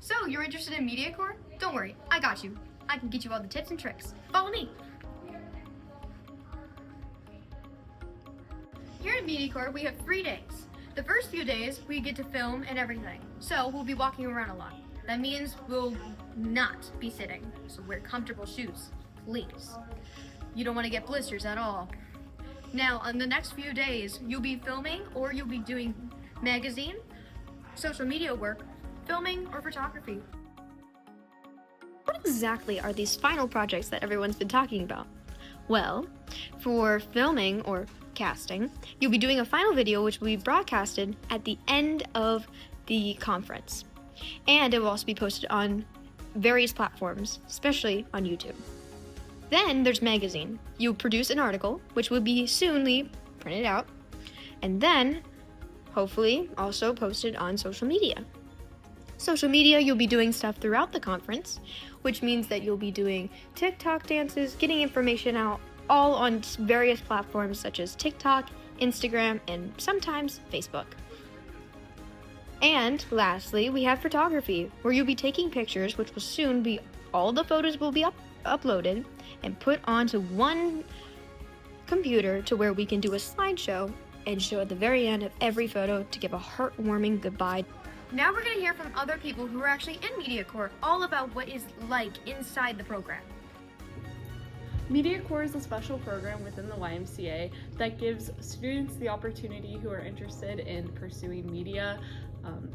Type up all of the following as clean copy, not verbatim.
So, you're interested in MediaCore? Don't worry, I got you. I can get you all the tips and tricks. Follow me. Here at MediaCore, we have 3 days. The first few days, we get to film and everything. So, we'll be walking around a lot. That means we'll not be sitting. So, wear comfortable shoes, please. You don't want to get blisters at all. Now, on the next few days, you'll be filming or you'll be doing magazine, social media work, filming, or photography. What exactly are these final projects that everyone's been talking about? Well, for filming or casting, you'll be doing a final video which will be broadcasted at the end of the conference. And it will also be posted on various platforms, especially on YouTube. Then there's magazine. You'll produce an article, which will be soonly printed out, and then hopefully also posted on social media. Social media, you'll be doing stuff throughout the conference, which means that you'll be doing TikTok dances, getting information out, all on various platforms such as TikTok, Instagram, and sometimes Facebook. And lastly, we have photography, where you'll be taking pictures, which will soon be, all the photos will be uploaded and put onto one computer to where we can do a slideshow and show at the very end of every photo to give a heartwarming goodbye. Now we're going to hear from other people who are actually in MediaCore all about what it's like inside the program. MediaCore is a special program within the YMCA that gives students the opportunity who are interested in pursuing media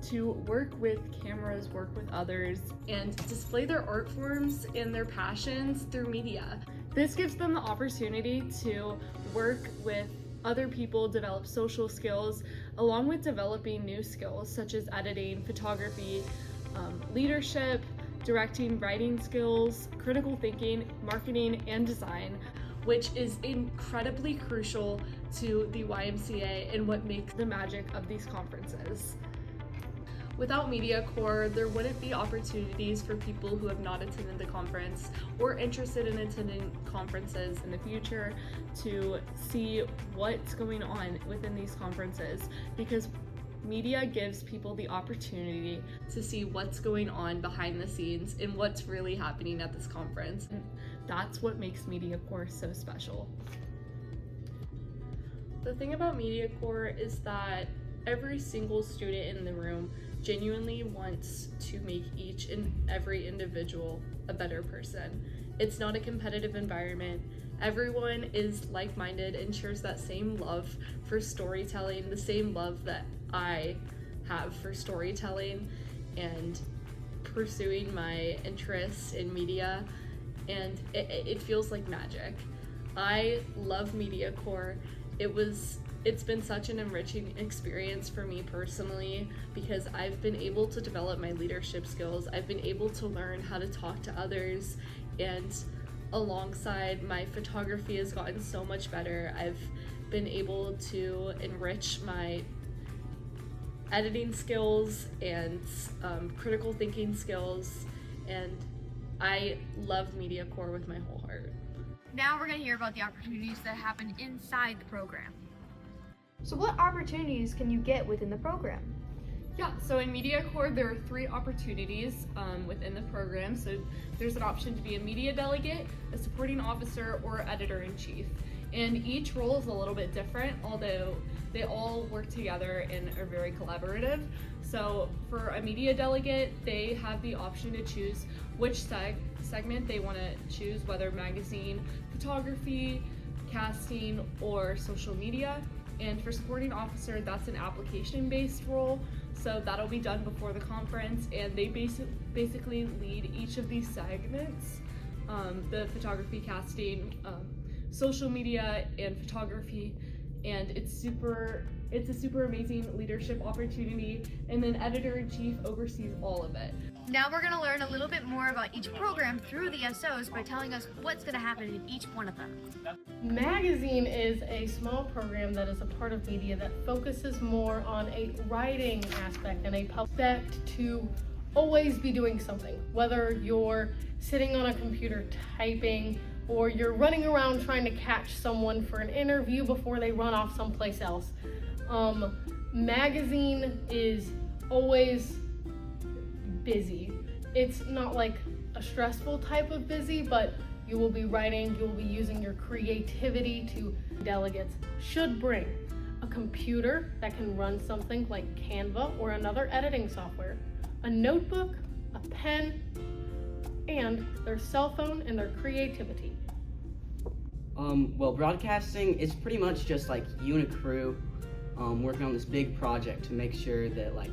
to work with cameras, work with others, and display their art forms and their passions through media. This gives them the opportunity to work with other people, develop social skills, along with developing new skills such as editing, photography, leadership, directing, writing skills, critical thinking, marketing, and design, which is incredibly crucial to the YMCA and what makes the magic of these conferences. Without MediaCore, there wouldn't be opportunities for people who have not attended the conference or interested in attending conferences in the future to see what's going on within these conferences, because media gives people the opportunity to see what's going on behind the scenes and what's really happening at this conference. And that's what makes MediaCore so special. The thing about MediaCore is that every single student in the room genuinely wants to make each and every individual a better person. It's not a competitive environment. Everyone is like-minded and shares that same love for storytelling, the same love that I have for storytelling and pursuing my interests in media, and it feels like magic. I love MediaCore. It's been such an enriching experience for me personally because I've been able to develop my leadership skills. I've been able to learn how to talk to others, and alongside my photography has gotten so much better. I've been able to enrich my editing skills and critical thinking skills, and I love MediaCore with my whole heart. Now we're going to hear about the opportunities that happen inside the program. So what opportunities can you get within the program? Yeah, so in MediaCore, there are 3 opportunities within the program. So there's an option to be a media delegate, a supporting officer, or editor-in-chief. And each role is a little bit different, although they all work together and are very collaborative. So for a media delegate, they have the option to choose which segment they want to choose, whether magazine, photography, casting, or social media. And for supporting officer, that's an application-based role, so that'll be done before the conference, and they basically lead each of these segments, the photography, casting, social media, and photography, and it's a super amazing leadership opportunity, and then editor-in-chief oversees all of it. Now we're going to learn a little bit more about each program through the SOs by telling us what's going to happen in each one of them. Magazine is a small program that is a part of media that focuses more on a writing aspect and a public to always be doing something, whether you're sitting on a computer typing or you're running around trying to catch someone for an interview before they run off someplace else. Magazine is always busy. It's not like a stressful type of busy, but you will be writing, you will be using your creativity to. Delegates should bring a computer that can run something like Canva or another editing software, a notebook, a pen, and their cell phone and their creativity. Well, broadcasting is pretty much just like you and a crew working on this big project to make sure that like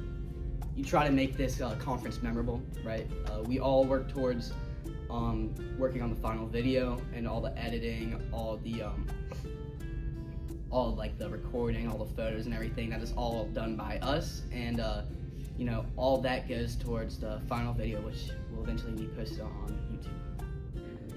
you try to make this conference memorable, right? We all work towards working on the final video and all the editing, all like the recording, all the photos and everything. That is all done by us, and you know, all that goes towards the final video, which will eventually be posted on YouTube.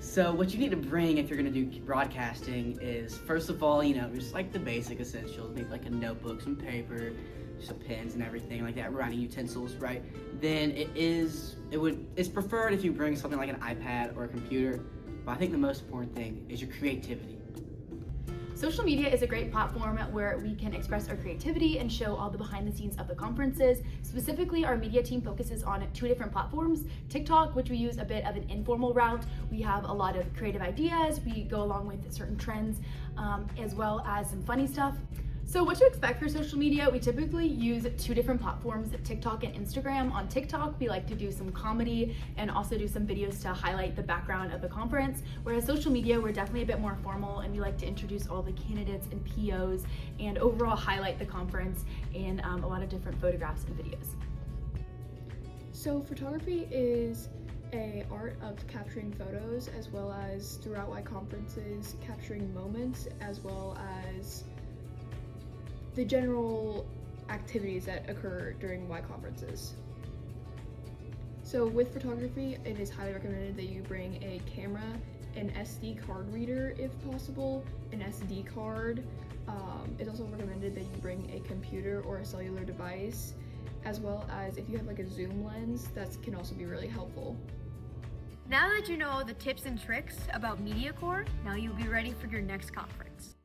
So what you need to bring if you're gonna do broadcasting is, first of all, you know, just like the basic essentials, maybe like a notebook, some paper, some pens and everything like that, writing utensils, right? Then it's preferred if you bring something like an iPad or a computer, but I think the most important thing is your creativity. Social media is a great platform where we can express our creativity and show all the behind the scenes of the conferences. Specifically, our media team focuses on 2 different platforms. TikTok, which we use a bit of an informal route. We have a lot of creative ideas. We go along with certain trends, as well as some funny stuff. So what to expect for social media? We typically use 2 different platforms, TikTok and Instagram. On TikTok, we like to do some comedy and also do some videos to highlight the background of the conference. Whereas social media, we're definitely a bit more formal and we like to introduce all the candidates and POs and overall highlight the conference and a lot of different photographs and videos. So photography is an art of capturing photos, as well as throughout Y conferences, capturing moments, as well as the general activities that occur during Y conferences. So with photography, it is highly recommended that you bring a camera, an SD card reader if possible, an SD card. It's also recommended that you bring a computer or a cellular device, as well as if you have like a zoom lens, that can also be really helpful. Now that you know the tips and tricks about MediaCore, now you'll be ready for your next conference.